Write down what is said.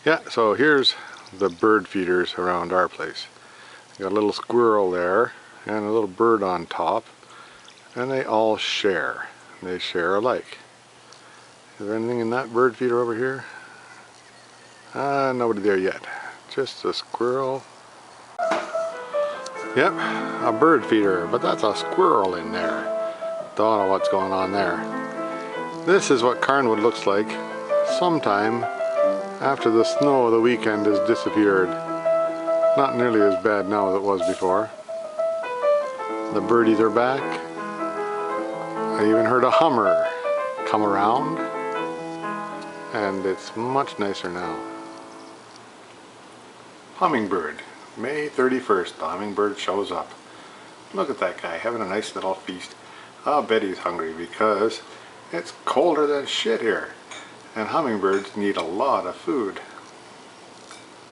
Yeah, so here's the bird feeders around our place. Got a little squirrel there and a little bird on top, and they all share. They share alike. Is there anything in that bird feeder over here? Nobody there yet. Just a squirrel. Yep, a bird feeder, but that's a squirrel in there. Don't know what's going on there. This is what Carnwood looks like sometime after the snow of the weekend has disappeared. Not nearly as bad now as it was before. The birdies are back. I even heard a hummer come around, and it's much nicer now. Hummingbird, May 31st, the hummingbird shows up. Look at that guy having a nice little feast. I'll bet he's hungry because it's colder than shit here, and hummingbirds need a lot of food.